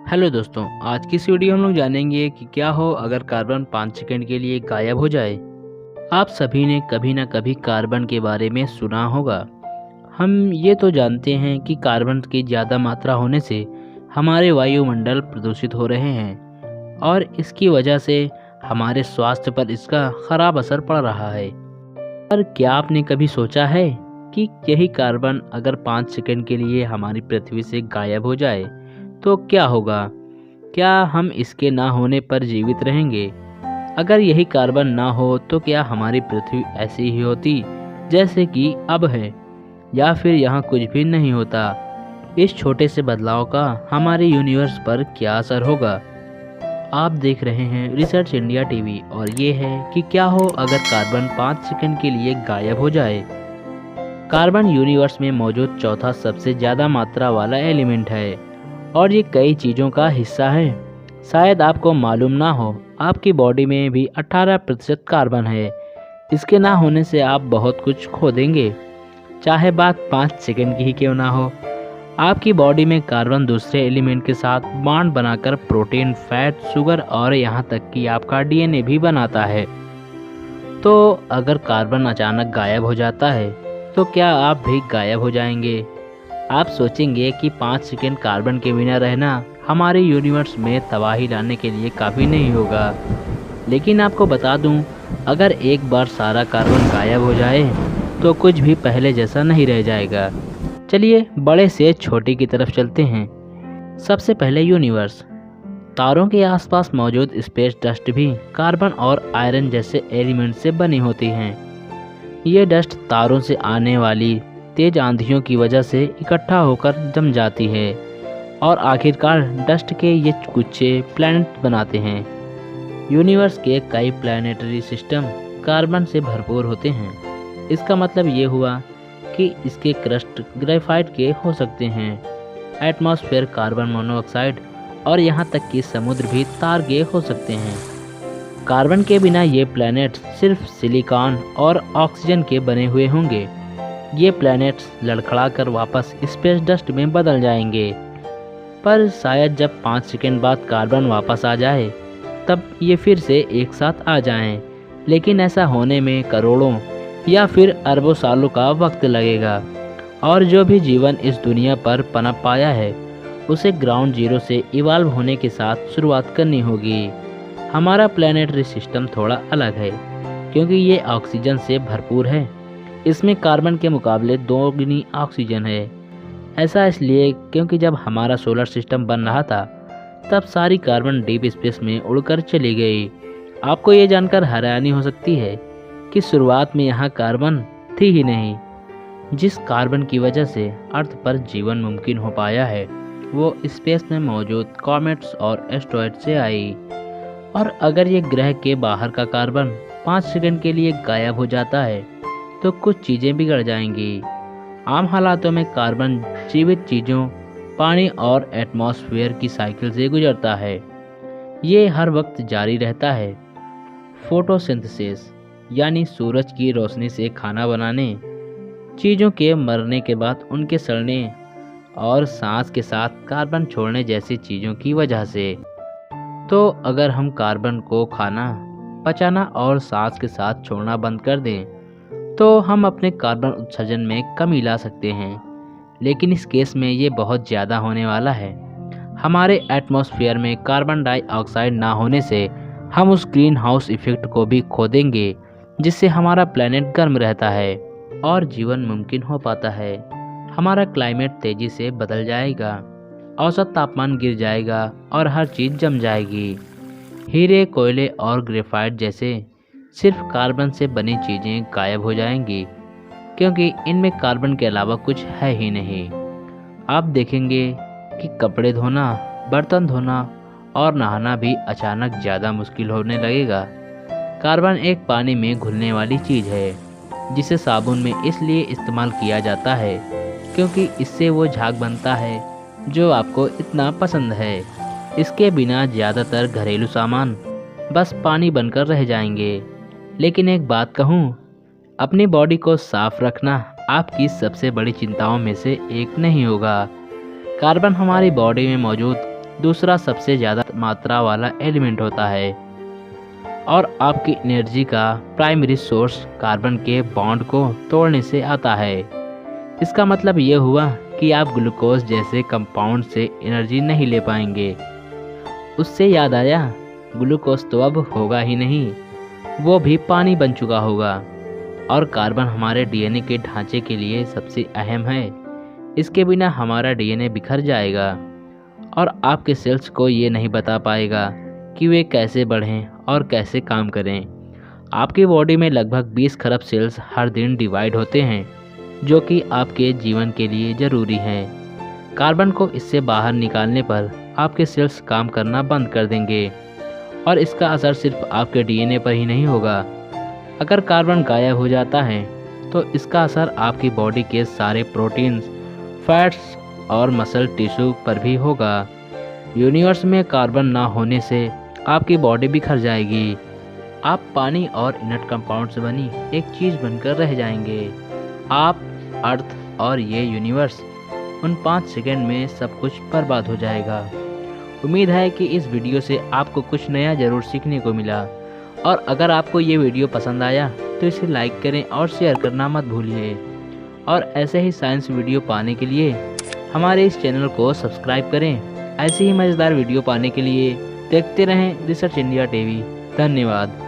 Hello दोस्तों, आज की इस वीडियो हम लोग जानेंगे कि क्या हो अगर कार्बन 5 सेकंड के लिए गायब हो जाए। आप सभी ने कभी ना कभी कार्बन के बारे में सुना होगा। हम ये तो जानते हैं कि कार्बन की ज़्यादा मात्रा होने से हमारे वायुमंडल प्रदूषित हो रहे हैं और इसकी वजह से हमारे स्वास्थ्य पर इसका खराब असर पड़ रहा है। पर क्या आपने कभी सोचा है कि यही कार्बन अगर 5 सेकंड के लिए हमारी पृथ्वी से गायब हो जाए तो क्या होगा? क्या हम इसके ना होने पर जीवित रहेंगे? अगर यही कार्बन ना हो तो क्या हमारी पृथ्वी ऐसी ही होती जैसे कि अब है, या फिर यहाँ कुछ भी नहीं होता? इस छोटे से बदलाव का हमारे यूनिवर्स पर क्या असर होगा? आप देख रहे हैं रिसर्च इंडिया टीवी और ये है कि क्या हो अगर कार्बन 5 सेकंड के लिए गायब हो जाए। कार्बन यूनिवर्स में मौजूद चौथा सबसे ज़्यादा मात्रा वाला एलिमेंट है और ये कई चीज़ों का हिस्सा है। शायद आपको मालूम ना हो, आपकी बॉडी में भी 18% कार्बन है। इसके ना होने से आप बहुत कुछ खो देंगे, चाहे बात 5 सेकंड की ही क्यों ना हो। आपकी बॉडी में कार्बन दूसरे एलिमेंट के साथ बॉन्ड बनाकर प्रोटीन, फैट, शुगर और यहाँ तक कि आपका डीएनए भी बनाता है। तो अगर कार्बन अचानक गायब हो जाता है तो क्या आप भी गायब हो जाएंगे? आप सोचेंगे कि 5 सेकंड कार्बन के बिना रहना हमारे यूनिवर्स में तबाही लाने के लिए काफ़ी नहीं होगा। लेकिन आपको बता दूं, अगर एक बार सारा कार्बन गायब हो जाए तो कुछ भी पहले जैसा नहीं रह जाएगा। चलिए बड़े से छोटे की तरफ चलते हैं। सबसे पहले यूनिवर्स। तारों के आसपास मौजूद स्पेस डस्ट भी कार्बन और आयरन जैसे एलिमेंट से बनी होती हैं। ये डस्ट तारों से आने वाली तेज आंधियों की वजह से इकट्ठा होकर जम जाती है और आखिरकार डस्ट के ये गुच्छे प्लैनेट बनाते हैं। यूनिवर्स के कई प्लैनेटरी सिस्टम कार्बन से भरपूर होते हैं। इसका मतलब ये हुआ कि इसके क्रस्ट ग्रेफाइट के हो सकते हैं, एटमॉस्फेयर कार्बन मोनोऑक्साइड और यहाँ तक कि समुद्र भी तार के हो सकते हैं। कार्बन के बिना ये प्लैनेट्स सिर्फ सिलिकॉन और ऑक्सीजन के बने हुए होंगे। ये प्लैनेट्स लड़खड़ाकर वापस स्पेस डस्ट में बदल जाएंगे। पर शायद जब 5 सेकंड बाद कार्बन वापस आ जाए तब ये फिर से एक साथ आ जाएं। लेकिन ऐसा होने में करोड़ों या फिर अरबों सालों का वक्त लगेगा और जो भी जीवन इस दुनिया पर पनप पाया है उसे ग्राउंड जीरो से इवाल्व होने के साथ शुरुआत करनी होगी। हमारा प्लैनेटरी सिस्टम थोड़ा अलग है क्योंकि ये ऑक्सीजन से भरपूर है। इसमें कार्बन के मुकाबले 2 गुनी ऑक्सीजन है। ऐसा इसलिए क्योंकि जब हमारा सोलर सिस्टम बन रहा था तब सारी कार्बन डीप स्पेस में उड़कर चली गई। आपको ये जानकर हैरानी हो सकती है कि शुरुआत में यहाँ कार्बन थी ही नहीं। जिस कार्बन की वजह से अर्थ पर जीवन मुमकिन हो पाया है वो स्पेस में मौजूद कॉमेट्स और एस्ट्रॉयड से आई। और अगर ये ग्रह के बाहर का कार्बन 5 सेकंड के लिए गायब हो जाता है तो कुछ चीज़ें बिगड़ जाएंगी। आम हालातों में कार्बन जीवित चीज़ों, पानी और एटमॉस्फेयर की साइकिल से गुजरता है। ये हर वक्त जारी रहता है। फोटोसिंथेसिस यानी सूरज की रोशनी से खाना बनाने, चीज़ों के मरने के बाद उनके सड़ने और सांस के साथ कार्बन छोड़ने जैसी चीज़ों की वजह से। तो अगर हम कार्बन को खाना, पचाना और सांस के साथ छोड़ना बंद कर दें तो हम अपने कार्बन उत्सर्जन में कमी ला सकते हैं। लेकिन इस केस में ये बहुत ज़्यादा होने वाला है। हमारे एटमॉस्फेयर में कार्बन डाइऑक्साइड ना होने से हम उस ग्रीन हाउस इफेक्ट को भी खो देंगे जिससे हमारा प्लेनेट गर्म रहता है और जीवन मुमकिन हो पाता है। हमारा क्लाइमेट तेज़ी से बदल जाएगा, औसत तापमान गिर जाएगा और हर चीज़ जम जाएगी। हीरे, कोयले और ग्रेफाइट जैसे सिर्फ कार्बन से बनी चीज़ें गायब हो जाएंगी क्योंकि इनमें कार्बन के अलावा कुछ है ही नहीं। आप देखेंगे कि कपड़े धोना, बर्तन धोना और नहाना भी अचानक ज़्यादा मुश्किल होने लगेगा। कार्बन एक पानी में घुलने वाली चीज़ है जिसे साबुन में इसलिए इस्तेमाल किया जाता है क्योंकि इससे वो झाग बनता है जो आपको इतना पसंद है। इसके बिना ज़्यादातर घरेलू सामान बस पानी बनकर रह जाएंगे। लेकिन एक बात कहूँ, अपनी बॉडी को साफ रखना आपकी सबसे बड़ी चिंताओं में से एक नहीं होगा। कार्बन हमारी बॉडी में मौजूद दूसरा सबसे ज़्यादा मात्रा वाला एलिमेंट होता है और आपकी एनर्जी का प्राइमरी सोर्स कार्बन के बॉन्ड को तोड़ने से आता है। इसका मतलब ये हुआ कि आप ग्लूकोज जैसे कंपाउंड से एनर्जी नहीं ले पाएंगे। उससे याद आया, ग्लूकोज तो अब होगा ही नहीं, वो भी पानी बन चुका होगा। और कार्बन हमारे डीएनए के ढांचे के लिए सबसे अहम है। इसके बिना हमारा डीएनए बिखर जाएगा और आपके सेल्स को ये नहीं बता पाएगा कि वे कैसे बढ़ें और कैसे काम करें। आपकी बॉडी में लगभग 20 खरब सेल्स हर दिन डिवाइड होते हैं, जो कि आपके जीवन के लिए ज़रूरी हैं। कार्बन को इससे बाहर निकालने पर आपके सेल्स काम करना बंद कर देंगे और इसका असर सिर्फ आपके डीएनए पर ही नहीं होगा। अगर कार्बन गायब हो जाता है तो इसका असर आपकी बॉडी के सारे प्रोटीन्स, फैट्स और मसल टिश्यू पर भी होगा। यूनिवर्स में कार्बन ना होने से आपकी बॉडी बिखर जाएगी। आप पानी और इनर्ट कंपाउंड से बनी एक चीज़ बनकर रह जाएंगे। आप, अर्थ और ये यूनिवर्स, उन 5 सेकंड में सब कुछ बर्बाद हो जाएगा। उम्मीद है कि इस वीडियो से आपको कुछ नया ज़रूर सीखने को मिला और अगर आपको ये वीडियो पसंद आया तो इसे लाइक करें और शेयर करना मत भूलिए। और ऐसे ही साइंस वीडियो पाने के लिए हमारे इस चैनल को सब्सक्राइब करें। ऐसे ही मज़ेदार वीडियो पाने के लिए देखते रहें रिसर्च इंडिया टीवी। धन्यवाद।